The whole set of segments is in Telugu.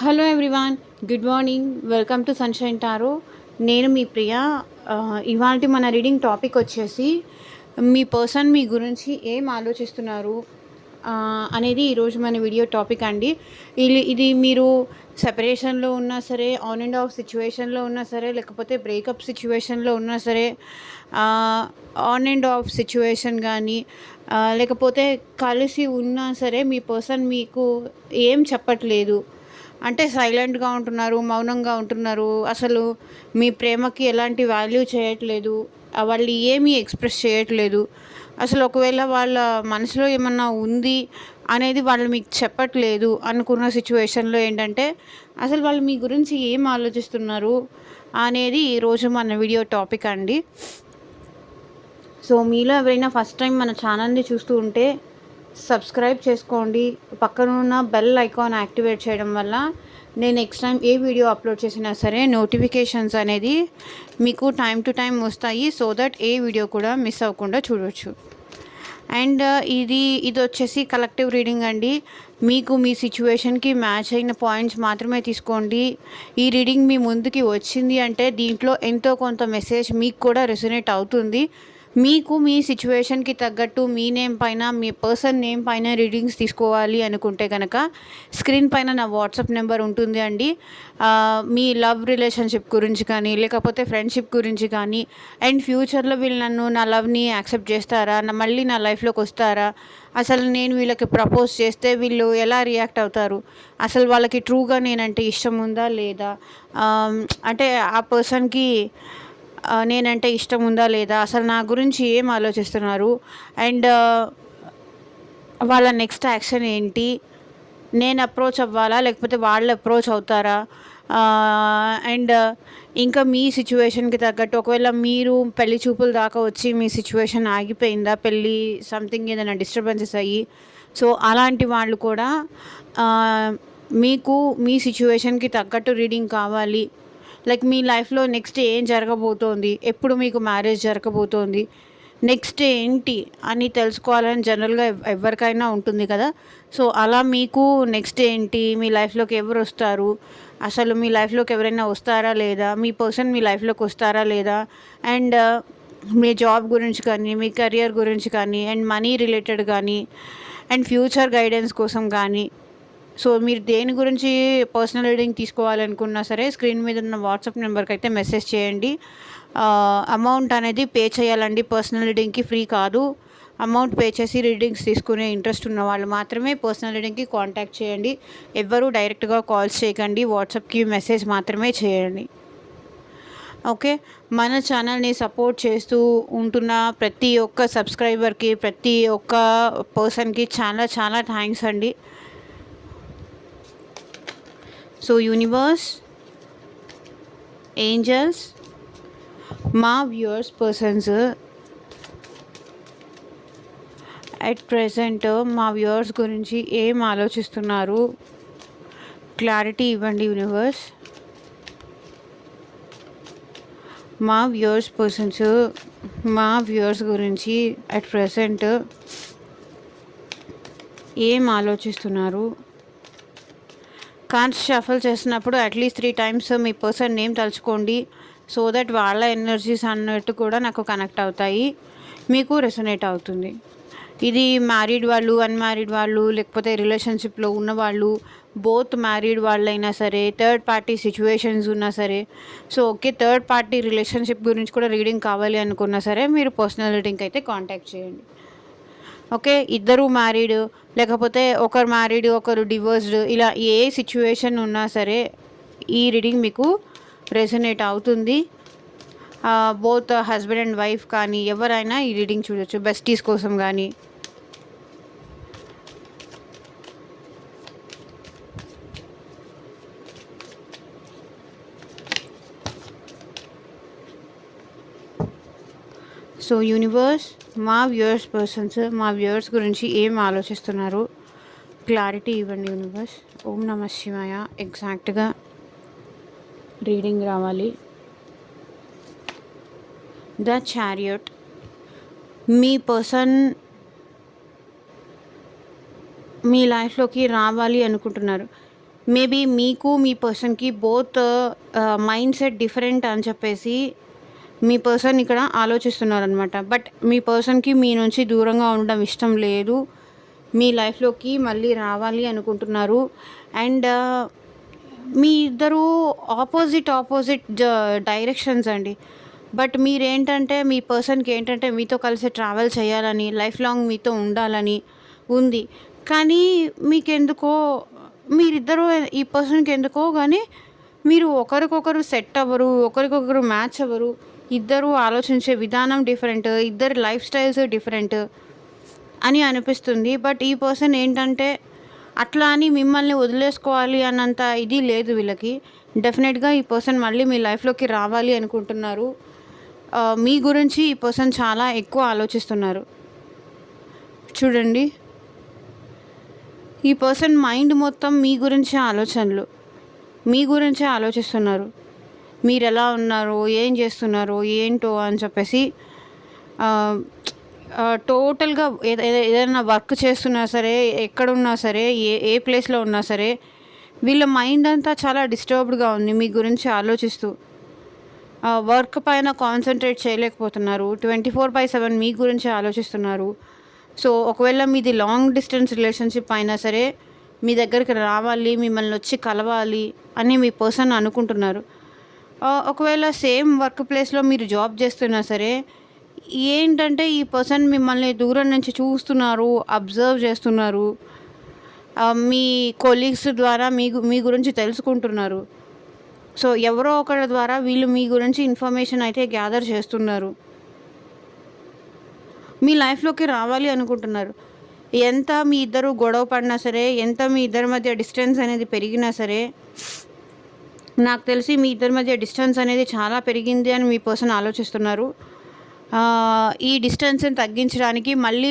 Hello everyone, good morning. Welcome to sunshine tarot. నేను మీ ప్రియ. ఇవాళ మన రీడింగ్ టాపిక్ వచ్చేసి మీ పర్సన్ మీ గురించి ఏం ఆలోచిస్తున్నారు అనేది ఈరోజు మన వీడియో టాపిక్ అండి. ఇది మీరు సెపరేషన్లో ఉన్నా సరే, ఆన్ అండ్ ఆఫ్ సిచ్యువేషన్లో ఉన్నా సరే, లేకపోతే బ్రేకప్ సిచ్యువేషన్లో ఉన్నా సరే, ఆన్ అండ్ ఆఫ్ సిచ్యువేషన్ కానీ, లేకపోతే కలిసి ఉన్నా సరే, మీ పర్సన్ మీకు ఏం చెప్పట్లేదు అంటే సైలెంట్గా ఉంటున్నారు, మౌనంగా ఉంటున్నారు, అసలు మీ ప్రేమకి ఎలాంటి వాల్యూ చేయట్లేదు, వాళ్ళు ఏమీ ఎక్స్ప్రెస్ చేయట్లేదు. అసలు ఒకవేళ వాళ్ళ మనసులో ఏమన్నా ఉంది అనేది వాళ్ళు మీకు చెప్పట్లేదు అనుకున్న సిచ్యువేషన్లో ఏంటంటే అసలు వాళ్ళు మీ గురించి ఏం ఆలోచిస్తున్నారు అనేది ఈరోజు మన వీడియో టాపిక్ అండి. సో మీలో ఎవరైనా ఫస్ట్ టైం మన ఛానల్ని చూస్తూ ఉంటే సబ్స్క్రైబ్ చేసుకోండి. పక్కన ఉన్న బెల్ ఐకాన్ యాక్టివేట్ చేయడం వల్ల నేను నెక్స్ట్ టైం ఏ వీడియో అప్లోడ్ చేసినా సరే నోటిఫికేషన్స్ అనేది మీకు టైం టు టైం వస్తాయి. సో దట్ ఏ వీడియో కూడా మిస్ అవ్వకుండా చూడవచ్చు. అండ్ ఇది వచ్చేసి కలెక్టివ్ రీడింగ్ అండి. మీకు మీ సిచ్యువేషన్కి మ్యాచ్ అయిన పాయింట్స్ మాత్రమే తీసుకోండి. ఈ రీడింగ్ మీ ముందుకి వచ్చింది అంటే దీంట్లో ఎంతో కొంత మెసేజ్ మీకు కూడా రెసొనేట్ అవుతుంది. మీకు మీ సిచ్యువేషన్కి తగ్గట్టు మీ నేమ్ పైన, మీ పర్సన్ నేమ్ పైన రీడింగ్స్ తీసుకోవాలి అనుకుంటే కనుక స్క్రీన్ పైన నా వాట్సాప్ నెంబర్ ఉంటుంది అండి. మీ లవ్ రిలేషన్షిప్ గురించి కానీ, లేకపోతే ఫ్రెండ్షిప్ గురించి కానీ, అండ్ ఫ్యూచర్లో వీళ్ళు నా లవ్ని యాక్సెప్ట్ చేస్తారా, మళ్ళీ నా లైఫ్లోకి వస్తారా, అసలు నేను వీళ్ళకి ప్రపోజ్ చేస్తే వీళ్ళు ఎలా రియాక్ట్ అవుతారు, అసలు వాళ్ళకి ట్రూగా నేనంటే ఇష్టం ఉందా లేదా, అంటే ఆ పర్సన్కి నేనంటే ఇష్టం ఉందా లేదా, అసలు నా గురించి ఏం ఆలోచిస్తున్నారు, అండ్ వాళ్ళ నెక్స్ట్ యాక్షన్ ఏంటి, నేను అప్రోచ్ అవ్వాలా లేకపోతే వాళ్ళు అప్రోచ్ అవుతారా, అండ్ ఇంకా మీ సిచ్యువేషన్కి తగ్గట్టు ఒకవేళ మీరు పెళ్లి చూపుల దాకా వచ్చి మీ సిచ్యువేషన్ ఆగిపోయిందా, పెళ్ళి సంథింగ్ ఏదైనా డిస్టర్బెన్సెస్ అయ్యి, సో అలాంటి వాళ్ళు కూడా మీకు మీ సిచ్యువేషన్కి తగ్గట్టు రీడింగ్ కావాలి. లైక్ మీ లైఫ్లో నెక్స్ట్ ఏం జరగబోతోంది, ఎప్పుడు మీకు మ్యారేజ్ జరగబోతోంది, నెక్స్ట్ ఏంటి అని తెలుసుకోవాలని జనరల్గా ఎవరికైనా ఉంటుంది కదా. సో అలా మీకు నెక్స్ట్ ఏంటి, మీ లైఫ్లోకి ఎవరు వస్తారు, అసలు మీ లైఫ్లోకి ఎవరైనా వస్తారా లేదా, మీ పర్సన్ మీ లైఫ్లోకి వస్తారా లేదా, అండ్ మీ జాబ్ గురించి కానీ, మీ కెరియర్ గురించి కానీ, అండ్ మనీ రిలేటెడ్ కానీ, అండ్ ఫ్యూచర్ గైడెన్స్ కోసం కానీ, సో మీరు దేని గురించి పర్సనల్ రీడింగ్ తీసుకోవాలనుకున్నా సరే స్క్రీన్ మీద ఉన్న వాట్సాప్ నెంబర్కి అయితే మెసేజ్ చేయండి. అమౌంట్ అనేది పే చేయాలండి. పర్సనల్ రీడింగ్కి ఫ్రీ కాదు. అమౌంట్ పే చేసి రీడింగ్స్ తీసుకునే ఇంట్రెస్ట్ ఉన్న వాళ్ళు మాత్రమే పర్సనల్ రీడింగ్కి కాంటాక్ట్ చేయండి. ఎవ్వరూ డైరెక్ట్గా కాల్స్ చేయకండి, వాట్సాప్కి మెసేజ్ మాత్రమే చేయండి. ఓకే, మన ఛానల్ని సపోర్ట్ చేస్తూ ఉంటున్న ప్రతి ఒక్క సబ్స్క్రైబర్కి, ప్రతి ఒక్క పర్సన్కి చాలా చాలా థ్యాంక్స్ అండి. సో యూనివర్స్, ఏంజల్స్, మా వ్యూవర్స్ పర్సన్స్ అట్ ప్రెజెంట్ మా వ్యూవర్స్ గురించి ఏం ఆలోచిస్తున్నారు, క్లారిటీ ఇవ్వండి యూనివర్స్. మా వ్యూవర్స్ పర్సన్స్ మా వ్యూవర్స్ గురించి అట్ ప్రెజెంట్ ఏం ఆలోచిస్తున్నారు. కార్డ్స్ షఫల్ చేసినప్పుడు అట్లీస్ట్ 3 టైమ్స్ మీ పర్సన్ నేమ్ తలుచుకోండి. సో దట్ వాళ్ళ ఎనర్జీస్ అన్నట్టు కూడా నాకు కనెక్ట్ అవుతాయి, మీకు రెసొనేట్ అవుతుంది. ఇది మ్యారీడ్ వాళ్ళు, అన్మ్యారీడ్ వాళ్ళు, లేకపోతే రిలేషన్షిప్లో ఉన్నవాళ్ళు, బోత్ మ్యారీడ్ వాళ్ళైనా సరే, థర్డ్ పార్టీ సిచ్యువేషన్స్ ఉన్నా సరే, so okay, third party relationship గురించి కూడా రీడింగ్ కావాలి అనుకున్నా సరే మీరు పర్సనల్ రీడింగ్ అయితే కాంటాక్ట్ చేయండి. ఓకే, ఇద్దరు మ్యారీడ్, లేకపోతే ఒకరు మ్యారీడ్ ఒకరు డివోర్స్డ్, ఇలా ఏ సిచ్యువేషన్ ఉన్నా సరే ఈ రీడింగ్ మీకు రెసొనేట్ అవుతుంది. బోత్ హస్బెండ్ అండ్ వైఫ్ కానీ ఎవరైనా ఈ రీడింగ్ చూడొచ్చు, బెస్టీస్ కోసం కానీ. సో యూనివర్స్, మా వ్యూవర్స్ పర్సన్స్ మా వ్యూవర్స్ గురించి ఏం ఆలోచిస్తున్నారు, క్లారిటీ ఇవ్వండి యూనివర్స్. ఓం నమః శివాయ. ఎగ్జాక్ట్గా రీడింగ్ రావాలి. ద చారియట్, మీ పర్సన్ మీ లైఫ్లోకి రావాలి అనుకుంటున్నారు. మేబీ మీకు మీ పర్సన్‌కి బోత్ మైండ్ సెట్ డిఫరెంట్ అని చెప్పేసి మీ పర్సన్ ఇక్కడ ఆలోచిస్తున్నారనమాట. బట్ మీ పర్సన్‌కి మీ నుంచి దూరంగా ఉండడం ఇష్టం లేదు. మీ లైఫ్‌లోకి మళ్ళీ రావాలి అనుకుంటున్నారు. అండ్ మీ ఇద్దరు ఆపోజిట్ డైరెక్షన్స్ అండి. బట్ మీరేంటంటే మీ పర్సన్‌కి ఏంటంటే మీతో కలిసి ట్రావెల్ చేయాలని, లైఫ్ లాంగ్ మీతో ఉండాలని ఉంది. కానీ మీకెందుకో మీరిద్దరూ ఈ పర్సన్‌కి ఎందుకో గానీ మీరు ఒకరికొకరు సెట్ అవ్వరు. ఒకరికొకరు మ్యాచ్ అవ్వరు. ఇద్దరు ఆలోచించే విధానం డిఫరెంట్. ఇద్దరి లైఫ్ స్టైల్స్ డిఫరెంట్ అని అనిపిస్తుంది. బట్ ఈ పర్సన్ ఏంటంటే అట్లా అని మిమ్మల్ని వదిలేసుకోవాలి అన్నంత ఇది లేదు వీళ్ళకి. డెఫినెట్‌గా ఈ పర్సన్ మళ్ళీ మీ లైఫ్‌లోకి రావాలి అనుకుంటున్నారు. మీ గురించి ఈ పర్సన్ చాలా ఎక్కువ ఆలోచిస్తున్నారు. చూడండి, ఈ పర్సన్ మైండ్ మొత్తం మీ గురించే ఆలోచనలు. మీ గురించే ఆలోచిస్తున్నారు. మీరెలా ఉన్నారో, ఏం చేస్తున్నారో, ఏంటో అని చెప్పేసి టోటల్‌గా ఏదైనా వర్క్ చేస్తున్నా సరే, ఎక్కడున్నా సరే, ఏ ఏ ప్లేస్‌లో ఉన్నా సరే, వీళ్ళ మైండ్ అంతా చాలా డిస్టర్బ్డ్‌గా ఉంది మీ గురించి ఆలోచిస్తూ. వర్క్ పైన కాన్సంట్రేట్ చేయలేకపోతున్నారు. 24/7 మీ గురించే ఆలోచిస్తున్నారు. సో, ఒకవేళ మీది లాంగ్ డిస్టెన్స్ రిలేషన్‌షిప్ అయినా సరే, మీ దగ్గరికి రావాలి, మిమ్మల్ని వచ్చి కలవాలి అని మీ పర్సన్ అనుకుంటున్నారు. ఒకవేళ సేమ్ వర్క్ ప్లేస్‌లో మీరు జాబ్ చేస్తున్నా సరే, ఏంటంటే ఈ పర్సన్ మిమ్మల్ని దూరం నుంచి చూస్తున్నారు, అబ్జర్వ్ చేస్తున్నారు. మీ కొలీగ్స్ ద్వారా మీ గురించి తెలుసుకుంటున్నారు. సో, ఎవరో ఒకరి ద్వారా వీళ్ళు మీ గురించి ఇన్ఫర్మేషన్ అయితే గ్యాదర్ చేస్తున్నారు. మీ లైఫ్‌లోకి రావాలి అనుకుంటున్నారు. ఎంత మీ ఇద్దరు గొడవ పడినా సరే, ఎంత మీ ఇద్దరి మధ్య డిస్టెన్స్ అనేది పెరిగినా సరే, నాకు తెలిసి మీ ఇద్దరి మధ్య డిస్టెన్స్ అనేది చాలా పెరిగింది అని మీ పర్సన్ ఆలోచిస్తున్నారు. ఈ డిస్టెన్స్‌ని తగ్గించడానికి మళ్ళీ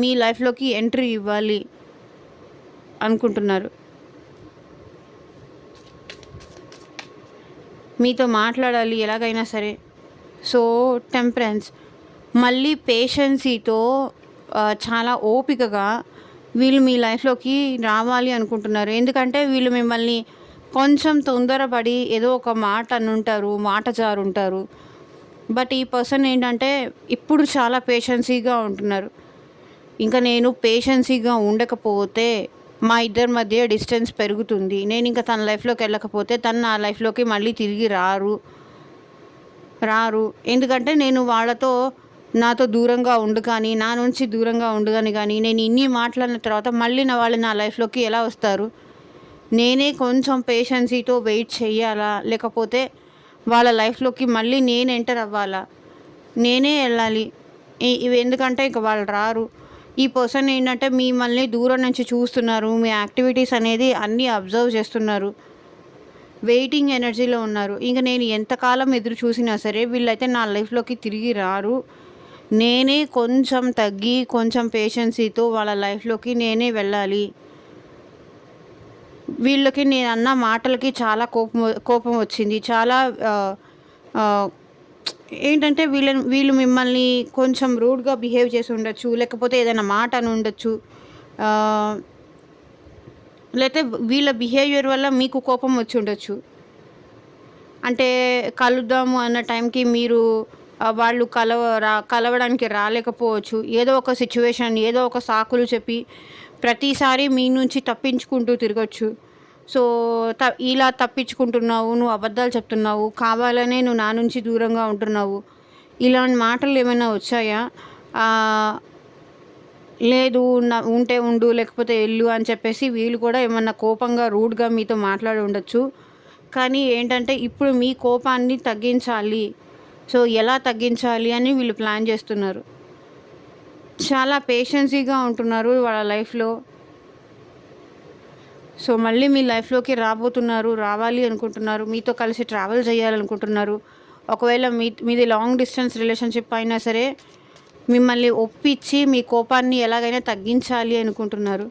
మీ లైఫ్‌లోకి ఎంట్రీ ఇవ్వాలి అనుకుంటున్నారు. మీతో మాట్లాడాలి ఎలాగైనా సరే. సో, టెంపరెన్స్ మళ్ళీ పేషెన్సీతో చాలా ఓపికగా వీళ్ళు మీ లైఫ్‌లోకి రావాలి అనుకుంటున్నారు. ఎందుకంటే వీళ్ళు మిమ్మల్ని కొంచెం తొందరపడి ఏదో ఒక మాట అనుంటారు, మాట జారుంటారు. బట్ ఈ పర్సన్ ఏంటంటే ఇప్పుడు చాలా పేషెన్సీగా ఉంటున్నారు. ఇంకా నేను పేషెన్సీగా ఉండకపోతే మా ఇద్దరి మధ్య డిస్టెన్స్ పెరుగుతుంది. నేను ఇంకా తన లైఫ్‌లోకి వెళ్ళకపోతే తను నా లైఫ్‌లోకి మళ్ళీ తిరిగి రారు. ఎందుకంటే నేను వాళ్ళతో నాతో దూరంగా ఉండు కానీ, నా నుంచి దూరంగా ఉండుగాని గానీ, నేను ఇన్ని మాట్లాడిన తర్వాత మళ్ళీ వాళ్ళు నా లైఫ్‌లోకి ఎలా వస్తారు? నేనే కొంచెం పేషెన్సీతో వెయిట్ చెయ్యాలా? లేకపోతే వాళ్ళ లైఫ్‌లోకి మళ్ళీ నేను ఎంటర్ అవ్వాలా? నేనే వెళ్ళాలి. ఇవి ఎందుకంటే ఇంక వాళ్ళు రారు. ఈ పర్సన్ ఏంటంటే మిమ్మల్ని దూరం నుంచి చూస్తున్నారు. మీ యాక్టివిటీస్ అనేది అన్నీ అబ్జర్వ్ చేస్తున్నారు. వెయిటింగ్ ఎనర్జీలో ఉన్నారు. ఇంక నేను ఎంతకాలం ఎదురు చూసినా సరే వీళ్ళైతే నా లైఫ్‌లోకి తిరిగి రారు. నేనే కొంచెం తగ్గి, కొంచెం పేషెన్సీతో వాళ్ళ లైఫ్‌లోకి నేనే వెళ్ళాలి. వీళ్ళకి నేనన్న మాటలకి చాలా కోపం వచ్చింది. చాలా ఏంటంటే వీళ్ళు మిమ్మల్ని కొంచెం రూడ్‌గా బిహేవ్ చేసి ఉండొచ్చు. లేకపోతే ఏదైనా మాట అని ఉండొచ్చు. లేతే వీళ్ళ బిహేవియర్ వల్ల మీకు కోపం వచ్చి ఉండొచ్చు. అంటే కలుద్దాము అన్న టైంకి మీరు వాళ్ళు కలవడానికి రాలేకపోవచ్చు. ఏదో ఒక సిచ్యువేషన్, ఏదో ఒక సాకులు చెప్పి ప్రతిసారి మీ నుంచి తప్పించుకుంటూ తిరగొచ్చు. సో, ఇలా తప్పించుకుంటున్నావు, నువ్వు అబద్ధాలు చెప్తున్నావు, కావాలనే నువ్వు నా నుంచి దూరంగా ఉంటున్నావు. ఇలాంటి మాటలు ఏమైనా వచ్చాయా? లేదు ఉంటే ఉండు, లేకపోతే ఎళ్ళు అని చెప్పేసి వీళ్ళు కూడా ఏమన్నా కోపంగా, రూడ్‌గా మీతో మాట్లాడి ఉండొచ్చు. కానీ ఏంటంటే ఇప్పుడు మీ కోపాన్ని తగ్గించాలి. సో, ఎలా తగ్గించాలి అని వీళ్ళు ప్లాన్ చేస్తున్నారు. చాలా పేషెన్సీగా ఉంటున్నారు వాళ్ళ లైఫ్‌లో. సో, మళ్ళీ మీ లైఫ్‌లోకి రాబోతున్నారు, రావాలి అనుకుంటున్నారు. మీతో కలిసి ట్రావెల్ చేయాలనుకుంటున్నారు. ఒకవేళ మీది లాంగ్ డిస్టెన్స్ రిలేషన్‌షిప్ అయినా సరే మిమ్మల్ని ఒప్పించి మీ కోపాన్ని ఎలాగైనా తగ్గించాలి అనుకుంటున్నారు.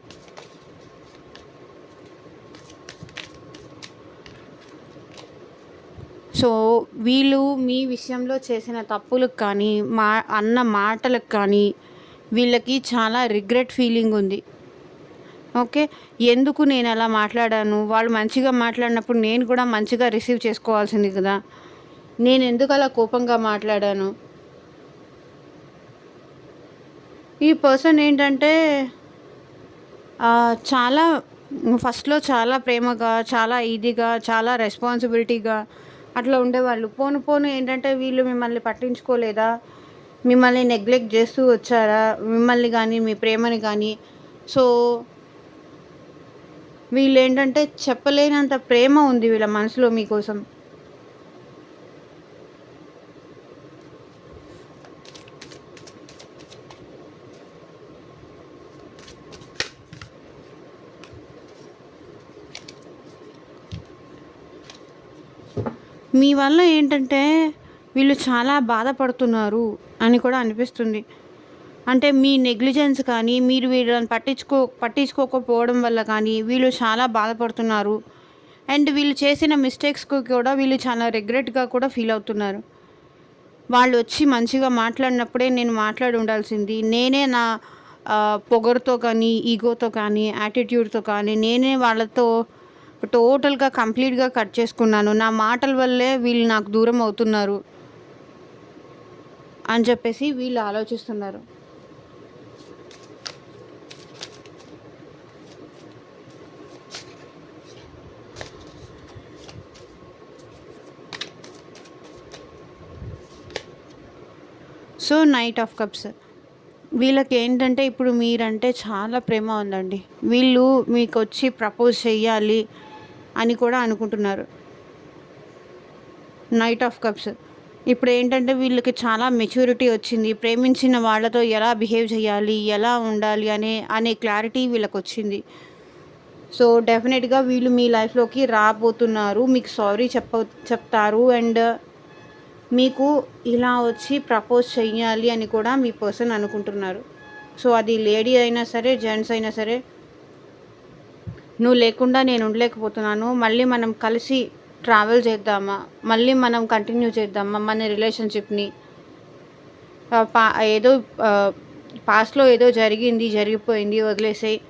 సో, వీళ్ళు మీ విషయంలో చేసిన తప్పులకు కానీ, అన్న మాటలకు కానీ వీళ్ళకి చాలా రిగ్రెట్ ఫీలింగ్ ఉంది. ఓకే. ఎందుకు నేను అలా మాట్లాడాను? వాళ్ళు మంచిగా మాట్లాడినప్పుడు నేను కూడా మంచిగా రిసీవ్ చేసుకోవాల్సింది కదా! నేనెందుకు అలా కోపంగా మాట్లాడాను? ఈ పర్సన్ ఏంటంటే చాలా ఫస్ట్‌లో చాలా ప్రేమగా, చాలా ఇదిగా, చాలా రెస్పాన్సిబిలిటీగా అట్లా ఉండేవాళ్ళు. పోను పోను ఏంటంటే వీళ్ళు మిమ్మల్ని పట్టించుకోలేదా? మిమ్మల్ని నెగ్లెక్ట్ చేస్తూ వచ్చారా? మిమ్మల్ని గానీ, మీ ప్రేమని గానీ. సో, వీళ్ళేంటంటే చెప్పలేనంత ప్రేమ ఉంది వీళ్ళ మనసులో మీకోసం. మీ వల్ల ఏంటంటే వీళ్ళు చాలా బాధపడుతున్నారు అని కూడా అనిపిస్తుంది. అంటే మీ నెగ్లిజెన్స్ కానీ, మీరు వీళ్ళని పట్టించుకోకపోవడం వల్ల కానీ వీళ్ళు చాలా బాధపడుతున్నారు. అండ్ వీళ్ళు చేసిన మిస్టేక్స్‌కి కూడా వీళ్ళు చాలా రిగ్రెట్‌గా కూడా ఫీల్ అవుతున్నారు. వాళ్ళొచ్చి మంచిగా మాట్లాడినప్పుడే నేను మాట్లాడి ఉండాల్సింది. నేనే నా పొగరుతో కానీ, ఈగోతో కానీ, యాటిట్యూడ్‌తో కానీ నేనే వాళ్ళతో టోటల్‌గా కంప్లీట్‌గా కట్ చేసుకున్నాను. నా మాటల వల్లే వీళ్ళు నాకు దూరం అవుతున్నారు అని చెప్పేసి వీళ్ళు ఆలోచిస్తున్నారు. So, knight of cups. వీళ్ళకేంటంటే ఇప్పుడు మీరంటే చాలా ప్రేమ ఉందండి. వీళ్ళు మీకొచ్చి ప్రపోజ్ చెయ్యాలి అని కూడా అనుకుంటున్నారు. Night of cups. ఇప్పుడేంటంటే వీళ్ళకి చాలా మెచ్యూరిటీ వచ్చింది. ప్రేమించిన వాళ్ళతో ఎలా బిహేవ్ చేయాలి, ఎలా ఉండాలి అనే క్లారిటీ వీళ్ళకొచ్చింది. సో, డెఫినెట్‌గా వీళ్ళు మీ లైఫ్‌లోకి రాబోతున్నారు. మీకు సారీ చెప్తారు. అండ్ మీకు ఇలా వచ్చి ప్రపోజ్ చెయ్యాలి అని కూడా మీ పర్సన్ అనుకుంటున్నారు. సో, అది లేడీ అయినా సరే, జెంట్స్ అయినా సరే, నువ్వు లేకుండా నేను ఉండలేకపోతున్నాను. మళ్ళీ మనం కలిసి ట్రావెల్ చేద్దామా? మళ్ళీ మనం కంటిన్యూ చేద్దామా మన రిలేషన్‌షిప్‌ని? ఆహ్, పా ఏదో ఆహ్, పాస్ట్‌లో ఏదో జరిగింది, జరిగిపోయింది వదిలేసేయి.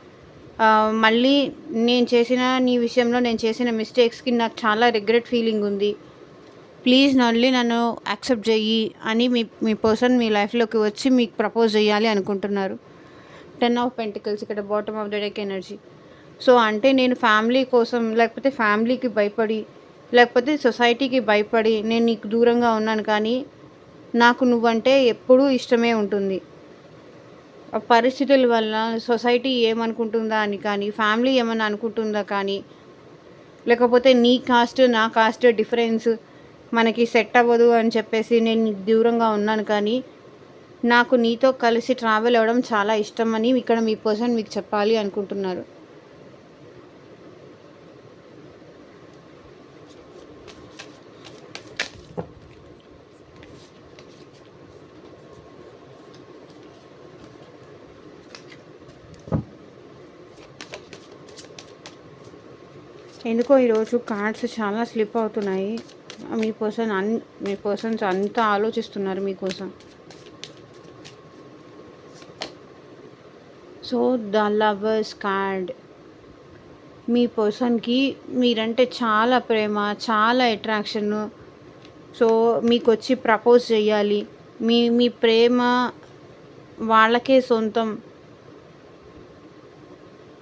మళ్ళీ నీ విషయంలో నేను చేసిన మిస్టేక్స్‌కి నాకు చాలా రిగ్రెట్ ఫీలింగ్ ఉంది. ప్లీజ్ మళ్ళీ నన్ను యాక్సెప్ట్ చెయ్యి అని మీ మీ పర్సన్ మీ లైఫ్‌లోకి వచ్చి మీకు ప్రపోజ్ చేయాలి అనుకుంటున్నారు. 10 ఆఫ్ పెంటికల్స్ ఇక్కడ bottom of the deck energy. So, అంటే నేను ఫ్యామిలీ కోసం లేకపోతే ఫ్యామిలీకి భయపడి, లేకపోతే సొసైటీకి భయపడి నేను నీకు దూరంగా ఉన్నాను కానీ, నాకు నువ్వంటే ఎప్పుడూ ఇష్టమే ఉంటుంది. ఆ పరిస్థితుల వల్ల సొసైటీ ఏమనుకుంటుందా అని కానీ, ఫ్యామిలీ ఏమన్నా అనుకుంటుందా కానీ, లేకపోతే నీ కాస్ట్, నా కాస్ట్ డిఫరెన్స్ మనకి సెట్ అవ్వదు అని చెప్పేసి నేను నీకు దూరంగా ఉన్నాను కానీ, నాకు నీతో కలిసి ట్రావెల్ అవ్వడం చాలా ఇష్టమని ఇక్కడ మీ పర్సన్ మీకు చెప్పాలి అనుకుంటున్నారు. ఎందుకో ఈరోజు కార్డ్స్ చాలా స్లిప్ అవుతున్నాయి. మీ పర్సన్స్ అంతా ఆలోచిస్తున్నారు మీకోసం. So, the lovers card. మీ పర్సన్‌కి మీరంటే చాలా ప్రేమ, చాలా అట్రాక్షను. సో, మీకొచ్చి ప్రపోజ్ చెయ్యాలి. మీ మీ ప్రేమ వాళ్ళకే సొంతం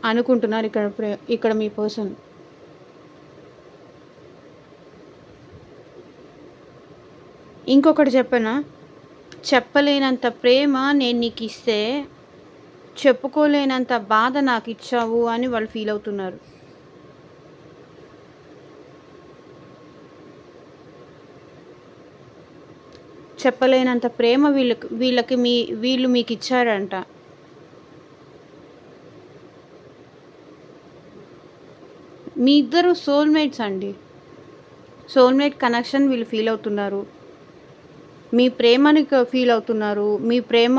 అనుకుంటున్నారు ఇక్కడ మీ పర్సన్. ఇంకొకటి చెప్పనా? చెప్పలేనంత ప్రేమ నేను నీకిస్తే, చెప్పుకోలేనంత బాధ నాకిచ్చావు అని వాళ్ళు ఫీల్ అవుతున్నారు. చెప్పలేనంత ప్రేమ వీళ్ళు మీకిచ్చారంట. మీ ఇద్దరు సోల్‌మేట్స్ అండి. సోల్‌మేట్ కనెక్షన్ వీళ్ళు ఫీల్ అవుతున్నారు. మీ ప్రేమని ఫీల్ అవుతున్నారు. మీ ప్రేమ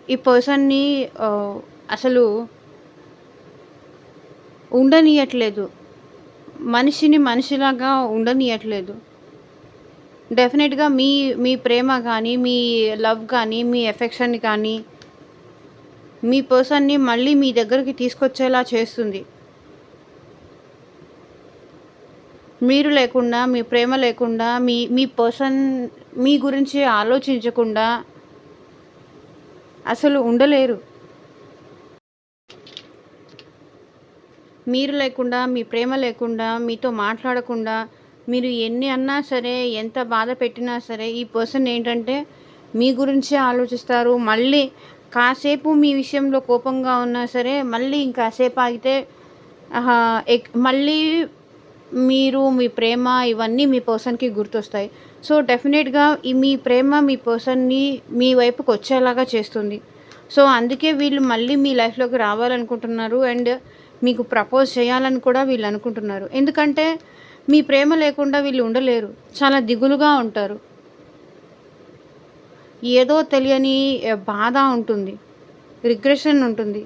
ఈ పర్సన్‌ని అసలు ఉండనీయట్లేదు. మనిషిని మనిషిలాగా ఉండనీయట్లేదు. డెఫినెట్‌గా మీ మీ ప్రేమ గానీ, మీ లవ్ గానీ, మీ ఎఫెక్షన్ కానీ మీ పర్సన్‌ని మళ్ళీ మీ దగ్గరికి తీసుకొచ్చేలా చేస్తుంది. మీరు లేకుండా, మీ ప్రేమ లేకుండా, మీ మీ పర్సన్ మీ గురించి ఆలోచించకుండా అసలు ఉండలేరు. మీరు లేకుండా, మీ ప్రేమ లేకుండా, మీతో మాట్లాడకుండా, మీరు ఎన్ని అన్నా సరే, ఎంత బాధ పెట్టినా సరే, ఈ పర్సన్ ఏంటంటే మీ గురించే ఆలోచిస్తారు. మళ్ళీ కాసేపు మీ విషయంలో కోపంగా ఉన్నా సరే, మళ్ళీ ఇంకాసేపు ఆగితే మళ్ళీ మీరు, మీ ప్రేమ ఇవన్నీ మీ పర్సన్‌కి గుర్తొస్తాయి. సో, డెఫినెట్‌గా మీ ప్రేమ మీ పర్సన్‌ని మీ వైపుకి వచ్చేలాగా చేస్తుంది. సో, అందుకే వీళ్ళు మళ్ళీ మీ లైఫ్‌లోకి రావాలనుకుంటున్నారు. అండ్ మీకు ప్రపోజ్ చేయాలని కూడా వీళ్ళు అనుకుంటున్నారు. ఎందుకంటే మీ ప్రేమ లేకుండా వీళ్ళు ఉండలేరు. చాలా దిగులుగా ఉంటారు. ఏదో తెలియని బాధ ఉంటుంది. రిగ్రెషన్ ఉంటుంది.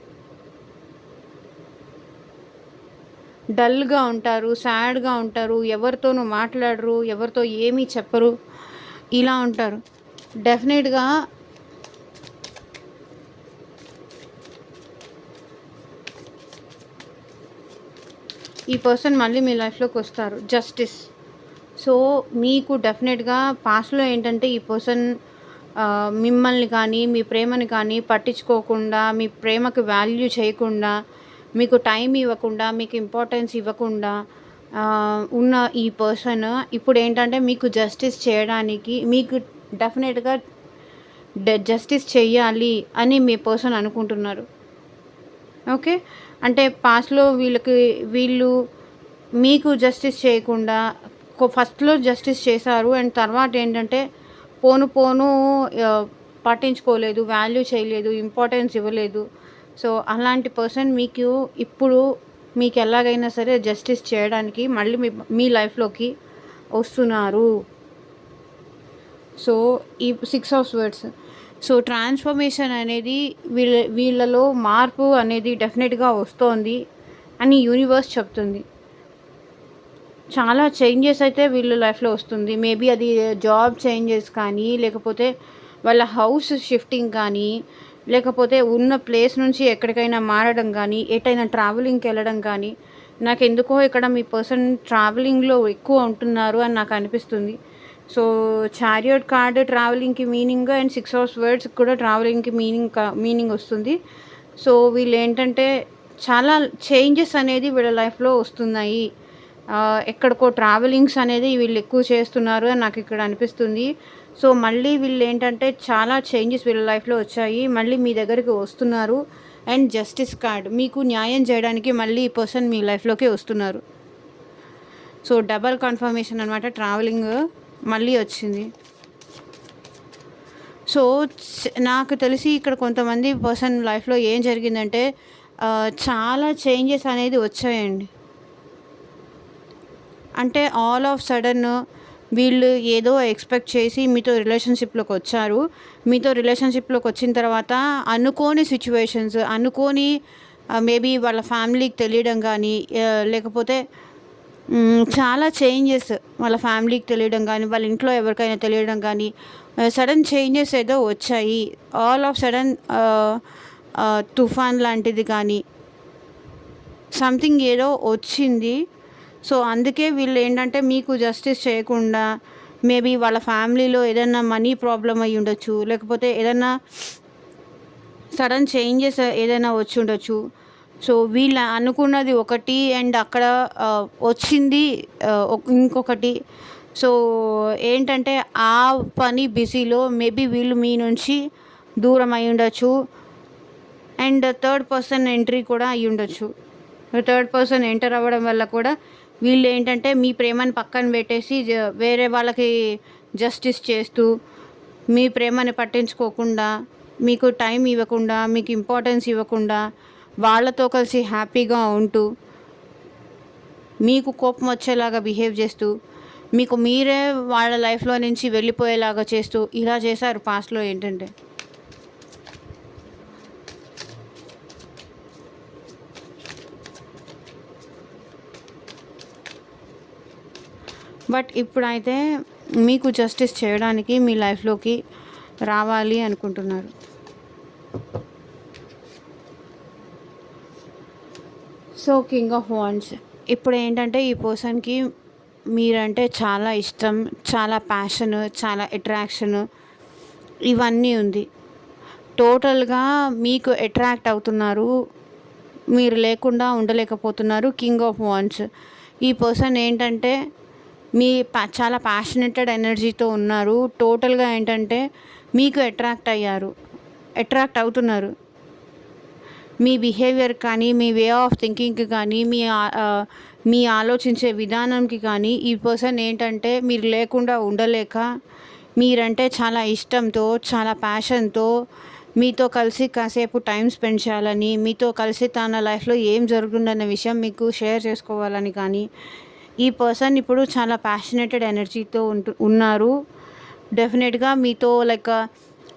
డల్‌గా ఉంటారు. సాడ్‌గా ఉంటారు. ఎవరితోనూ మాట్లాడరు. ఎవరితో ఏమీ చెప్పరు. ఇలా ఉంటారు. డెఫినెట్‌గా ఈ పర్సన్ మళ్ళీ మీ లైఫ్‌లోకి వస్తారు. జస్టిస్. సో, మీకు డెఫినెట్‌గా పాస్ట్‌లో ఏంటంటే ఈ పర్సన్ మిమ్మల్ని కానీ, మీ ప్రేమని కానీ పట్టించుకోకుండా, మీ ప్రేమకి వాల్యూ చేయకుండా, మీకు టైం ఇవ్వకుండా, మీకు ఇంపార్టెన్స్ ఇవ్వకుండా ఉన్న ఈ పర్సన్ ఇప్పుడేంటంటే మీకు జస్టిస్ చేయడానికి మీకు డెఫినెట్‌గా జస్టిస్ చెయ్యాలి అని మీ పర్సన్ అనుకుంటున్నారు. ఓకే. అంటే పాస్ట్‌లో వీళ్ళు మీకు జస్టిస్ చేయకుండా ఫస్ట్‌లో జస్టిస్ చేశారు. అండ్ తర్వాత ఏంటంటే పోను పోను పట్టించుకోలేదు, వాల్యూ చేయలేదు, ఇంపార్టెన్స్ ఇవ్వలేదు. సో, అలాంటి పర్సన్ ఇప్పుడు మీకు ఎలాగైనా సరే జస్టిస్ చేయడానికి మళ్ళీ మీ లైఫ్‌లోకి వస్తున్నారు. సో, ఈ 6 ఆఫ్ స్వర్డ్స్. సో, ట్రాన్స్‌ఫర్మేషన్ అనేది వీళ్ళలో మార్పు అనేది డెఫినెట్‌గా వస్తోంది అని యూనివర్స్ చెప్తుంది. చాలా చేంజెస్ అయితే వీళ్ళ లైఫ్‌లో వస్తుంది. మేబీ అది జాబ్ చేంజెస్ కానీ, లేకపోతే వాళ్ళ హౌస్ షిఫ్టింగ్ కానీ, లేకపోతే ఉన్న ప్లేస్ నుంచి ఎక్కడికైనా మారడం కానీ, ఎటైనా ట్రావెలింగ్‌కి వెళ్ళడం కానీ, నాకెందుకో ఇక్కడ మీ పర్సన్ ట్రావెలింగ్‌లో ఎక్కువ ఉంటున్నారు అని నాకు అనిపిస్తుంది. సో, చారియట్ కార్డ్ ట్రావెలింగ్‌కి మీనింగ్ అండ్ 6 ఆఫ్ స్వర్డ్స్ కూడా ట్రావెలింగ్‌కి మీనింగ్ వస్తుంది. సో, వీళ్ళేంటంటే చాలా చేంజెస్ అనేది వీళ్ళ లైఫ్‌లో వస్తున్నాయి. ఎక్కడికో ట్రావెలింగ్స్ అనేది వీళ్ళు ఎక్కువ చేస్తున్నారు అని నాకు ఇక్కడ అనిపిస్తుంది. సో, మళ్ళీ వీళ్ళేంటంటే చాలా చేంజెస్ వీళ్ళ లైఫ్‌లో వచ్చాయి. మళ్ళీ మీ దగ్గరికి వస్తున్నారు. అండ్ జస్టిస్ కార్డ్ మీకు న్యాయం చేయడానికి మళ్ళీ ఈ పర్సన్ మీ లైఫ్‌లోకి వస్తున్నారు. సో, డబల్ కన్ఫర్మేషన్ అనమాట. ట్రావెలింగ్ మళ్ళీ వచ్చింది. సో, నాకు తెలిసి ఇక్కడ కొంతమంది పర్సన్ లైఫ్‌లో ఏం జరిగిందంటే చాలా చేంజెస్ అనేది వచ్చాయండి. అంటే ఆల్ ఆఫ్ సడన్ వీళ్ళు ఏదో ఎక్స్పెక్ట్ చేసి మీతో రిలేషన్షిప్‌లోకి వచ్చారు. మీతో రిలేషన్షిప్‌లోకి వచ్చిన తర్వాత అనుకోని సిట్యుయేషన్స్, మేబీ వాళ్ళ ఫ్యామిలీకి తెలియడం కానీ, లేకపోతే చాలా చేంజెస్ వాళ్ళ ఫ్యామిలీకి తెలియడం కానీ, వాళ్ళ ఇంట్లో ఎవరికైనా తెలియడం కానీ, సడన్ చేంజెస్ ఏదో వచ్చాయి. ఆల్ ఆఫ్ సడన్ తుఫాన్ లాంటిది కానీ, సంథింగ్ ఏదో వచ్చింది. సో, అందుకే వీళ్ళు ఏంటంటే మీకు జస్టిస్ చేయకుండా మేబీ వాళ్ళ ఫ్యామిలీలో ఏదైనా మనీ ప్రాబ్లమ్ అయ్యి ఉండొచ్చు, లేకపోతే ఏదైనా సడన్ చేంజెస్ ఏదైనా వచ్చి ఉండొచ్చు. సో, వీళ్ళు అనుకున్నది ఒకటి అండ్ అక్కడ వచ్చింది ఇంకొకటి. సో, ఏంటంటే ఆ పని బిజీలో మేబీ వీళ్ళు మీ నుంచి దూరం అయి ఉండొచ్చు. అండ్ థర్డ్ పర్సన్ ఎంట్రీ కూడా అయ్యి ఉండొచ్చు. థర్డ్ పర్సన్ ఎంటర్ అవ్వడం వల్ల కూడా వీళ్ళు ఏంటంటే మీ ప్రేమని పక్కన పెట్టేసి వేరే వాళ్ళకి జస్టిస్ చేస్తూ, మీ ప్రేమని పట్టించుకోకుండా, మీకు టైం ఇవ్వకుండా, మీకు ఇంపార్టెన్స్ ఇవ్వకుండా, వాళ్ళతో కలిసి హ్యాపీగా ఉంటూ, మీకు కోపం వచ్చేలాగా బిహేవ్ చేస్తూ, మీకు మీరే వాళ్ళ లైఫ్లో నుంచి వెళ్ళిపోయేలాగా చేస్తూ ఇలా చేశారు పాస్ట్లో ఏంటంటే. బట్ ఇప్పుడైతే మీకు జస్టిస్ చేయడానికి మీ లైఫ్లోకి రావాలి అనుకుంటున్నారు. సో కింగ్ ఆఫ్ వాండ్స్ ఇప్పుడు ఏంటంటే ఈ పర్సన్కి మీరంటే చాలా ఇష్టం, చాలా ప్యాషన్, చాలా అట్రాక్షన్ ఇవన్నీ ఉంది. టోటల్గా మీకు అట్రాక్ట్ అవుతున్నారు, మీరు లేకుండా ఉండలేకపోతున్నారు. కింగ్ ఆఫ్ వాండ్స్ ఈ పర్సన్ ఏంటంటే చాలా ప్యాషనేటెడ్ ఎనర్జీతో ఉన్నారు. టోటల్గా ఏంటంటే మీకు అట్రాక్ట్ అవుతున్నారు. మీ బిహేవియర్ కానీ, మీ వే ఆఫ్ థింకింగ్కి కానీ, మీ ఆలోచించే విధానంకి కానీ ఈ పర్సన్ ఏంటంటే మీరు లేకుండా ఉండలేక, మీరంటే చాలా ఇష్టంతో, చాలా ప్యాషన్తో మీతో కలిసి కాసేపు టైం స్పెండ్ చేయాలని, మీతో కలిసి తన లైఫ్లో ఏం జరుగుతుందన్న విషయం మీకు షేర్ చేసుకోవాలని కానీ ఈ పర్సన్ ఇప్పుడు చాలా ప్యాషనేటెడ్ ఎనర్జీతో ఉన్నారు. డెఫినెట్గా మీతో లైక్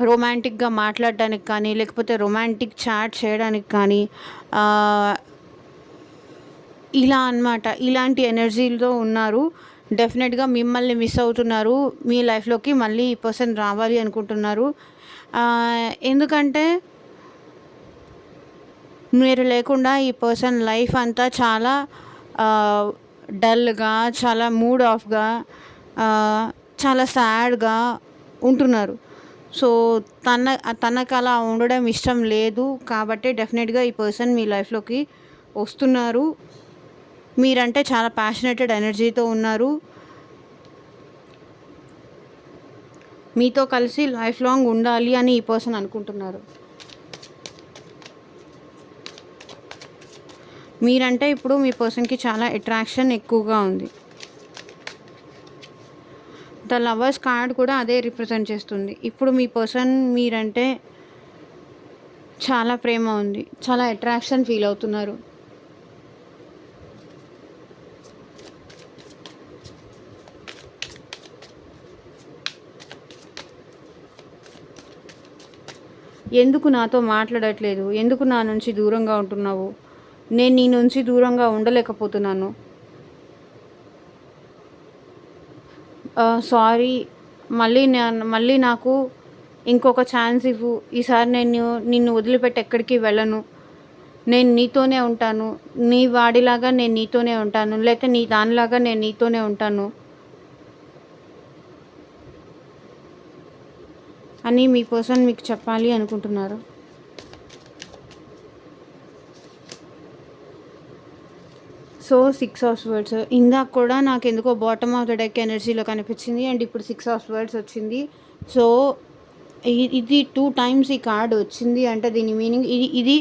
రొమాంటిక్గా మాట్లాడడానికి కానీ, లేకపోతే రొమాంటిక్ చాట్ చేయడానికి కానీ ఇలా అన్నమాట. ఇలాంటి ఎనర్జీలతో ఉన్నారు. డెఫినెట్గా మిమ్మల్ని మిస్ అవుతున్నారు. మీ లైఫ్లోకి మళ్ళీ ఈ పర్సన్ రావాలి అనుకుంటున్నారు. ఎందుకంటే మీరు లేకుండా ఈ పర్సన్ లైఫ్ అంతా చాలా డల్గా, చాలా మూడ్ ఆఫ్గా, చాలా సాడ్గా ఉంటున్నారు. సో తనకు అలా ఉండడం ఇష్టం లేదు కాబట్టి డెఫినెట్గా ఈ పర్సన్ మీ లైఫ్లోకి వస్తున్నారు. మీరంటే చాలా ప్యాషనేటెడ్ ఎనర్జీతో ఉన్నారు. మీతో కలిసి లైఫ్ లాంగ్ ఉండాలి అని ఈ పర్సన్ అనుకుంటున్నారు. మీరంటే ఇప్పుడు మీ పర్సన్కి చాలా అట్రాక్షన్ ఎక్కువగా ఉంది. ద లవర్స్ కార్డ్ కూడా అదే రిప్రజెంట్ చేస్తుంది. ఇప్పుడు మీ పర్సన్ మీరంటే చాలా ప్రేమ ఉంది, చాలా అట్రాక్షన్ ఫీల్ అవుతున్నారు. ఎందుకు నాతో మాట్లాడట్లేదు, ఎందుకు నా నుంచి దూరంగా ఉంటున్నావు, నేను నీ నుంచి దూరంగా ఉండలేకపోతున్నాను, సారీ, మళ్ళీ నాకు ఇంకొక ఛాన్స్ ఇవ్వు, ఈసారి నిన్ను వదిలిపెట్టి ఎక్కడికి వెళ్ళను, నేను నీతోనే ఉంటాను, నీ వాడిలాగా నేను నీతోనే ఉంటాను, లేకపోతే నీ దానిలాగా నేను నీతోనే ఉంటాను అని మీ పర్సన్ మీకు చెప్పాలి అనుకుంటున్నారు. సో 6 ఆఫ్ స్వర్డ్స్ ఇందాక కూడా నాకు ఎందుకో బాటమ్ ఆఫ్ ద డెక్ ఎనర్జీలో కనిపించింది అండ్ ఇప్పుడు 6 ఆఫ్ స్వర్డ్స్ వచ్చింది. సో ఇది 2 టైమ్స్ ఈ కార్డ్ వచ్చింది అంటే దీని మీనింగ్ ఇది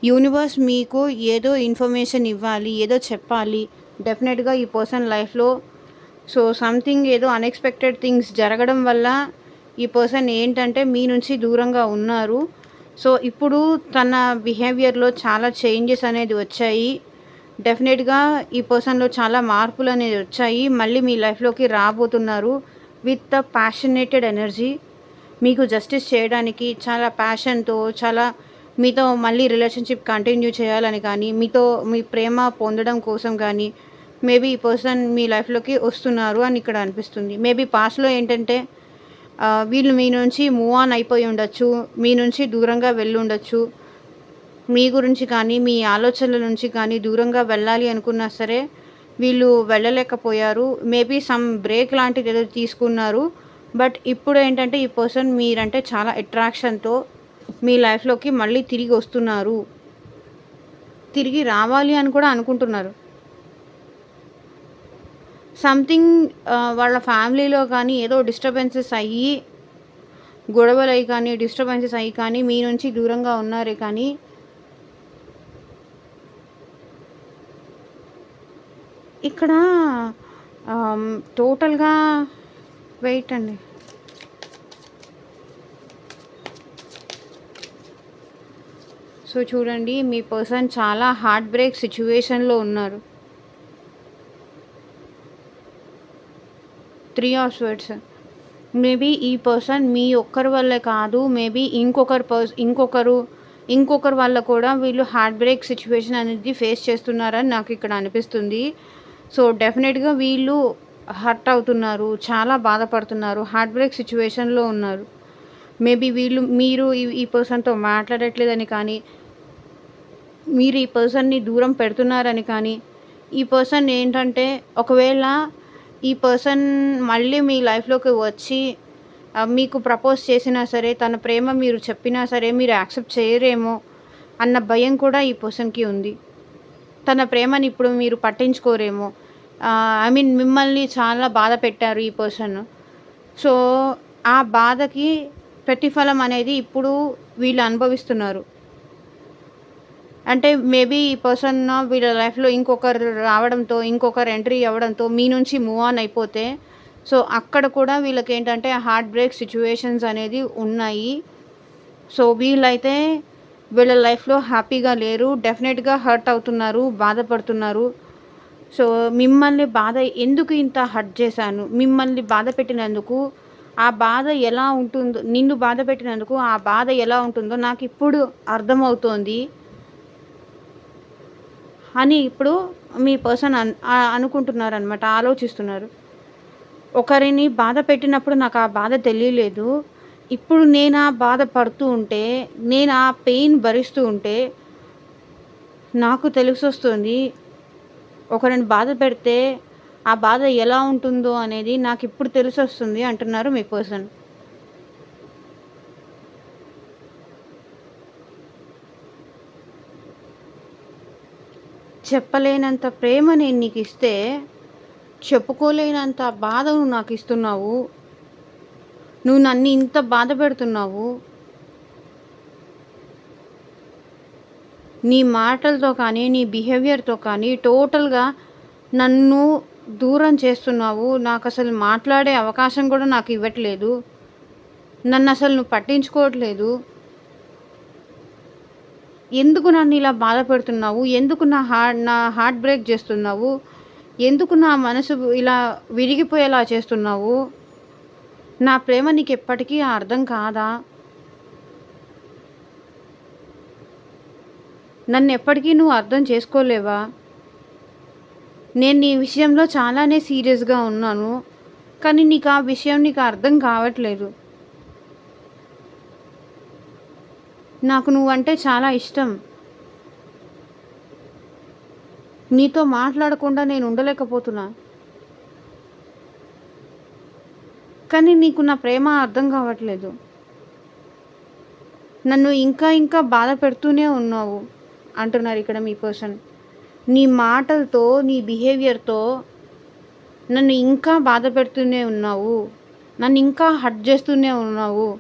యూనివర్స్ మీకు ఏదో ఇన్ఫర్మేషన్ ఇవ్వాలి, ఏదో చెప్పాలి డెఫినెట్గా ఈ పర్సన్ లైఫ్లో. సో సంథింగ్ ఏదో అన్ఎక్స్పెక్టెడ్ థింగ్స్ జరగడం వల్ల ఈ పర్సన్ ఏంటంటే మీ నుంచి దూరంగా ఉన్నారు. సో ఇప్పుడు తన బిహేవియర్లో చాలా చేంజెస్ అనేది వచ్చాయి. డెఫినెట్గా ఈ పర్సన్లో చాలా మార్పులు అనేది వచ్చాయి. మళ్ళీ మీ లైఫ్లోకి రాబోతున్నారు విత్ ద ప్యాషనేటెడ్ ఎనర్జీ. మీకు జస్టిస్ చేయడానికి చాలా ప్యాషన్తో, చాలా మీతో మళ్ళీ రిలేషన్షిప్ కంటిన్యూ చేయాలని కానీ, మీతో మీ ప్రేమ పొందడం కోసం కానీ మేబీ ఈ పర్సన్ మీ లైఫ్లోకి వస్తున్నారు అని ఇక్కడ అనిపిస్తుంది. మేబీ పాస్ట్లో ఏంటంటే వీళ్ళు మీ నుంచి మూవ్ ఆన్ అయిపోయి ఉండొచ్చు, మీ నుంచి దూరంగా వెళ్ళి ఉండొచ్చు, మీ గురించి కానీ మీ ఆలోచనల నుంచి కానీ దూరంగా వెళ్ళాలి అనుకున్నా సరే వీళ్ళు వెళ్ళలేకపోయారు. మేబీ సమ్ బ్రేక్ లాంటిది ఏదో తీసుకున్నారు. బట్ ఇప్పుడు ఏంటంటే ఈ పర్సన్ మీరంటే చాలా అట్రాక్షన్తో మీ లైఫ్లోకి మళ్ళీ తిరిగి వస్తున్నారు, తిరిగి రావాలి అని కూడా అనుకుంటున్నారు. సంథింగ్ వాళ్ళ ఫ్యామిలీలో కానీ ఏదో డిస్టర్బెన్సెస్ అయ్యి, గొడవలు అయ్యి కానీ, డిస్టర్బెన్సెస్ అయ్యి కానీ మీ నుంచి దూరంగా ఉన్నారే కానీ ఇక్కడ టోటల్గా వెయిట్ అండి. సో చూడండి మీ పర్సన్ చాలా హార్ట్ బ్రేక్ సిచ్యువేషన్లో ఉన్నారు. 3 ఆఫ్ స్వర్డ్స్ మేబీ ఈ పర్సన్ మీ ఒక్కరి వల్లే కాదు, మేబీ ఇంకొకరు వల్ల కూడా వీళ్ళు హార్ట్ బ్రేక్ సిచ్యువేషన్ అనేది ఫేస్ చేస్తున్నారని నాకు ఇక్కడ అనిపిస్తుంది. సో డెఫినెట్గా వీళ్ళు హర్ట్ అవుతున్నారు, చాలా బాధపడుతున్నారు, హార్ట్ బ్రేక్ సిచ్యువేషన్లో ఉన్నారు. మేబీ మీరు ఈ పర్సన్తో మాట్లాడట్లేదని కానీ, మీరు ఈ పర్సన్‌ని దూరం పెడుతున్నారని కానీ, ఈ పర్సన్ ఏంటంటే ఒకవేళ ఈ పర్సన్ మళ్ళీ మీ లైఫ్‌లోకి వచ్చి మీకు ప్రపోజ్ చేసినా సరే, తన ప్రేమ మీరు చెప్పినా సరే మీరు యాక్సెప్ట్ చేయరేమో అన్న భయం కూడా ఈ పర్సన్‌కి ఉంది. తన ప్రేమని ఇప్పుడు మీరు పట్టించుకోరేమో. ఐ మీన్ మిమ్మల్ని చాలా బాధ పెట్టారు ఈ పర్సన్. సో, ఆ బాధకి ప్రతిఫలం అనేది ఇప్పుడు వీళ్ళు అనుభవిస్తున్నారు. అంటే మేబీ ఈ పర్సన్ వీళ్ళ లైఫ్‌లో ఇంకొకరు రావడంతో, ఇంకొకరు ఎంట్రీ అవ్వడంతో మీ నుంచి మూవ్ ఆన్ అయిపోతే, సో, అక్కడ కూడా వీళ్ళకేంటంటే హార్ట్ బ్రేక్ సిట్యుయేషన్స్ అనేది ఉన్నాయి. సో, వీళ్ళైతే వీళ్ళ లైఫ్‌లో హ్యాపీగా లేరు. డెఫినెట్‌గా హర్ట్ అవుతున్నారు, బాధపడుతున్నారు. సో, మిమ్మల్ని ఎందుకు ఇంత హర్ట్ చేశాను? మిమ్మల్ని బాధ పెట్టినందుకు ఆ బాధ ఎలా ఉంటుందో, నిన్ను బాధ పెట్టినందుకు ఆ బాధ ఎలా ఉంటుందో నాకిప్పుడు అర్థమవుతోంది అని ఇప్పుడు మీ పర్సన్ అనుకుంటున్నారనమాట. ఆలోచిస్తున్నారు. ఒకరిని బాధ పెట్టినప్పుడు నాకు ఆ బాధ తెలియలేదు. ఇప్పుడు నేను ఆ బాధ పడుతూ ఉంటే, నేను ఆ పెయిన్ భరిస్తూ ఉంటే నాకు తెలిసొస్తుంది. ఒకరిని బాధ పెడితే ఆ బాధ ఎలా ఉంటుందో అనేది నాకిప్పుడు తెలిసొస్తుంది అంటున్నారు మీ పర్సన్. చెప్పలేనంత ప్రేమ నేను నీకిస్తే, చెప్పుకోలేనంత బాధ నువ్వు నాకిస్తున్నావు. నువ్వు నన్ను ఇంత బాధ పెడుతున్నావు. నీ మాటలతో కానీ, నీ బిహేవియర్‌తో కానీ టోటల్‌గా నన్ను దూరం చేస్తున్నావు. నాకసలు మాట్లాడే అవకాశం కూడా నాకివ్వట్లేదు. నన్నసలు నువ్వు పట్టించుకోవట్లేదు. ఎందుకు నన్నిలా బాధ పెడుతున్నావు? ఎందుకు నా హార్ట్ బ్రేక్ చేస్తున్నావు? ఎందుకు నా మనసు ఇలా విరిగిపోయేలా చేస్తున్నావు? నా ప్రేమ నీకెప్పటికీ అర్థం కాదా? నన్నెప్పటికీ నువ్వు అర్థం చేసుకోలేవా? నేను నీ విషయంలో చాలానే సీరియస్‌గా ఉన్నాను. కానీ నీకు ఆ విషయం అర్థం కావట్లేదు. నాకు నువ్వంటే చాలా ఇష్టం. నీతో మాట్లాడకుండా నేను ఉండలేకపోతున్నా. కానీ నీకు నా ప్రేమ అర్థం కావట్లేదు. నన్ను ఇంకా బాధ పెడుతూనే ఉన్నావు అంటున్నారు ఇక్కడ మీ పర్సన్. నీ మాటలతో, నీ బిహేవియర్‌తో నన్ను ఇంకా బాధ పెడుతూనే ఉన్నావు. నన్ను ఇంకా హర్ట్ చేస్తూనే ఉన్నావు.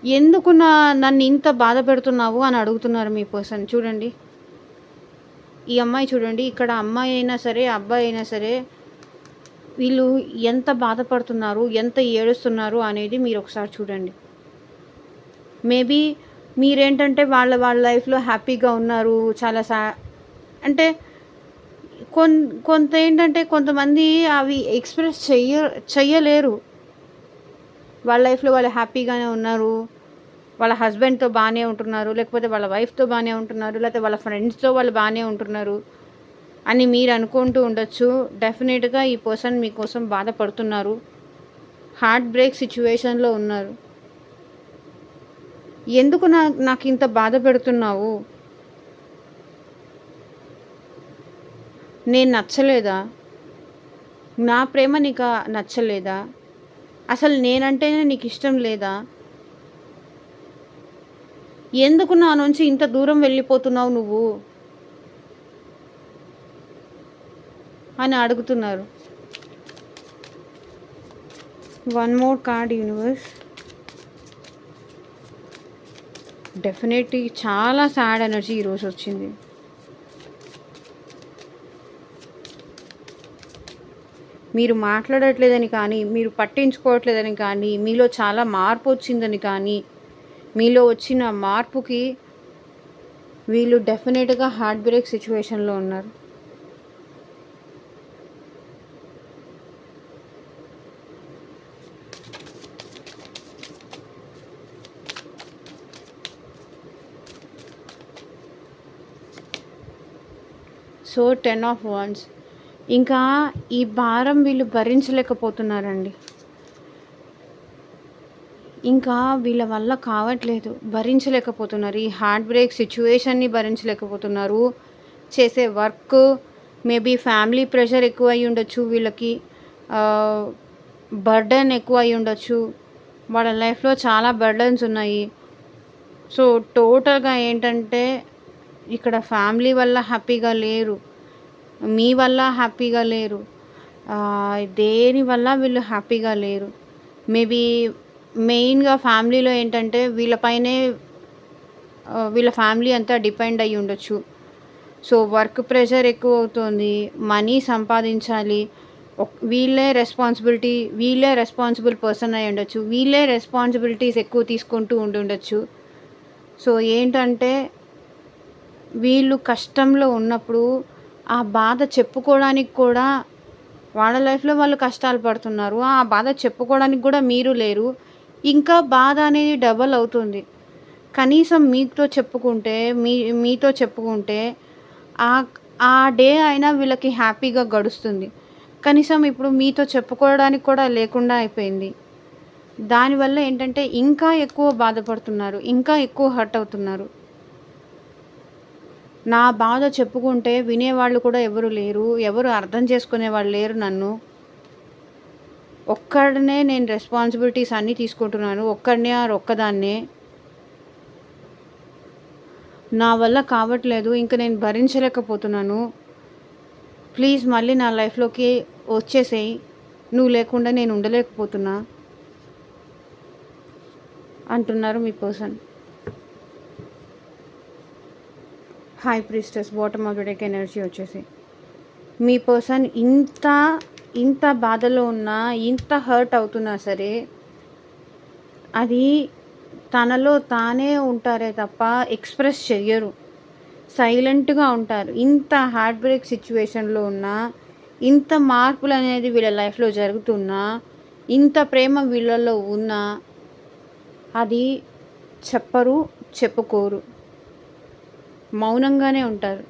ఎందుకు నన్ను ఇంత బాధ పెడుతున్నావు అని అడుగుతున్నారు మీ పర్సన్. చూడండి. ఈ అమ్మాయి చూడండి. ఇక్కడ అమ్మాయి అయినా సరే, అబ్బాయి అయినా సరే వీళ్ళు ఎంత బాధపడుతున్నారు, ఎంత ఏడుస్తున్నారు అనేది మీరు ఒకసారి చూడండి. మేబీ మీరేంటంటే వాళ్ళ లైఫ్‌లో హ్యాపీగా ఉన్నారు. చాలా అంటే కొంతేంటంటే కొంతమంది అవి ఎక్స్‌ప్రెస్ చెయ్యలేరు. వాళ్ళ లైఫ్‌లో వాళ్ళు హ్యాపీగానే ఉన్నారు. వాళ్ళ హస్బెండ్‌తో బానే ఉంటున్నారు. లేకపోతే వాళ్ళ వైఫ్‌తో బానే ఉంటున్నారు. లేకపోతే వాళ్ళ ఫ్రెండ్స్‌తో వాళ్ళు బానే ఉంటున్నారు అని మీరు అనుకుంటూ ఉండొచ్చు. డెఫినెట్‌గా ఈ పర్సన్ మీకోసం బాధపడుతున్నారు. హార్ట్ బ్రేక్ సిట్యుయేషన్‌లో ఉన్నారు. ఎందుకు నాకింత బాధ పెడుతున్నావు? నేను నచ్చలేదా? నా ప్రేమ నీకు నచ్చలేదా? అసలు నేనంటేనే నీకిష్టం లేదా? ఎందుకు నా నుంచి ఇంత దూరం వెళ్ళిపోతున్నావు నువ్వు అని అడుగుతున్నారు. One more card universe. Definitely చాలా సాడ్ ఎనర్జీ ఈరోజు వచ్చింది. మీరు మాట్లాడట్లేదని కానీ, మీరు పట్టించుకోవట్లేదని కానీ, మీలో చాలా మార్పు వచ్చిందని కానీ, మీలో వచ్చిన మార్పుకి వీళ్ళు డెఫినెట్‌గా హార్ట్ బ్రేక్ సిట్యుయేషన్‌లో ఉన్నారు. So 10 of wands. ఇంకా ఈ భారం వీళ్ళు భరించలేకపోతున్నారండి. ఇంకా వీళ్ళ వల్ల కావట్లేదు, భరించలేకపోతున్నారు. ఈ హార్ట్ బ్రేక్ సిచ్యువేషన్‌ని భరించలేకపోతున్నారు. చేసే వర్క్ మేబీ ఫ్యామిలీ ప్రెషర్ ఎక్కువ అయ్యి ఉండొచ్చు వీళ్ళకి. బర్డెన్ ఎక్కువ అయ్యి ఉండొచ్చు. వాళ్ళ లైఫ్‌లో చాలా బర్డెన్స్ ఉన్నాయి. సో, టోటల్‌గా ఏంటంటే ఇక్కడ ఫ్యామిలీ వల్ల హ్యాపీగా లేరు. మీ వల్ల హ్యాపీగా లేరు. దేని వల్ల వీళ్ళు హ్యాపీగా లేరు. మేబీ మెయిన్‌గా ఫ్యామిలీలో ఏంటంటే వీళ్ళపైనే వీళ్ళ ఫ్యామిలీ అంతా డిపెండ్ అయ్యి ఉండొచ్చు. సో, వర్క్ ప్రెషర్ ఎక్కువవుతోంది. మనీ సంపాదించాలి. వీళ్ళే రెస్పాన్సిబుల్ పర్సన్ అయ్యి ఉండొచ్చు. వీళ్ళే రెస్పాన్సిబిలిటీస్ ఎక్కువ తీసుకుంటూ ఉండుండొచ్చు. సో, ఏంటంటే వీళ్ళు కష్టంలో ఉన్నప్పుడు ఆ బాధ చెప్పుకోవడానికి కూడా వాళ్ళ లైఫ్‌లో వాళ్ళు కష్టాలు పడుతున్నారు. ఆ బాధ చెప్పుకోవడానికి కూడా మీరు లేరు. ఇంకా బాధ అనేది డబల్ అవుతుంది. కనీసం మీతో చెప్పుకుంటే ఆహ్, ఆ డే అయినా వీళ్ళకి హ్యాపీగా గడుస్తుంది. కనీసం ఇప్పుడు మీతో చెప్పుకోవడానికి కూడా లేకుండా అయిపోయింది. దానివల్ల ఏంటంటే ఇంకా ఎక్కువ బాధపడుతున్నారు. ఇంకా ఎక్కువ హర్ట్ అవుతున్నారు. నా బాధ చెప్పుకుంటే వినేవాళ్ళు కూడా ఎవరు లేరు. ఎవరు అర్థం చేసుకునేవాళ్ళు లేరు నన్ను. ఒక్కడినే నేను రెస్పాన్సిబిలిటీస్ అన్నీ తీసుకుంటున్నాను. ఒక్కదాన్నే. నా వల్ల కావట్లేదు. ఇంక నేను భరించలేకపోతున్నాను. ప్లీజ్ మళ్ళీ నా లైఫ్‌లోకి వచ్చేసేయి. నువ్వు లేకుండా నేను ఉండలేకపోతున్నా అంటున్నారు మీ person. High priestess bottom of the deck energy వచ్చేసి మీ పర్సన్ ఇంత బాధలో ఉన్నా, ఇంత హర్ట్ అవుతున్నా సరే అది తనలో తానే ఉంటారే తప్ప ఎక్స్‌ప్రెస్ చెయ్యరు. సైలెంట్‌గా ఉంటారు. ఇంత హార్ట్ బ్రేక్ సిచ్యువేషన్‌లో ఉన్నా, ఇంత మార్పులనేది వీళ్ళ లైఫ్‌లో జరుగుతున్నా, ఇంత ప్రేమ వీళ్ళలో ఉన్నా అది చెప్పరు, చెప్పుకోరు. మౌనంగానే ఉంటారు.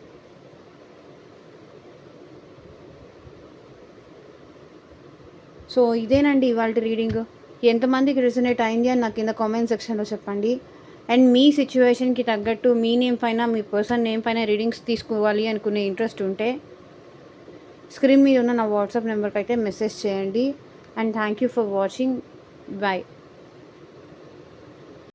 సో, ఇదేనండి ఇవాల్టి రీడింగ్. ఎంతమందికి రెసొనేట్ అయింది అని నాకు కింద కామెంట్ సెక్షన్‌లో చెప్పండి. అండ్ మీ సిచ్యువేషన్‌కి తగ్గట్టు మీ నేమ్ పైన, మీ పర్సన్ నేమ్ పైన రీడింగ్స్ తీసుకోవాలి అనుకునే ఇంట్రెస్ట్ ఉంటే స్క్రీన్ మీద ఉన్న నా వాట్సాప్ నెంబర్‌కైతే మెసేజ్ చేయండి. And thank you for watching. By.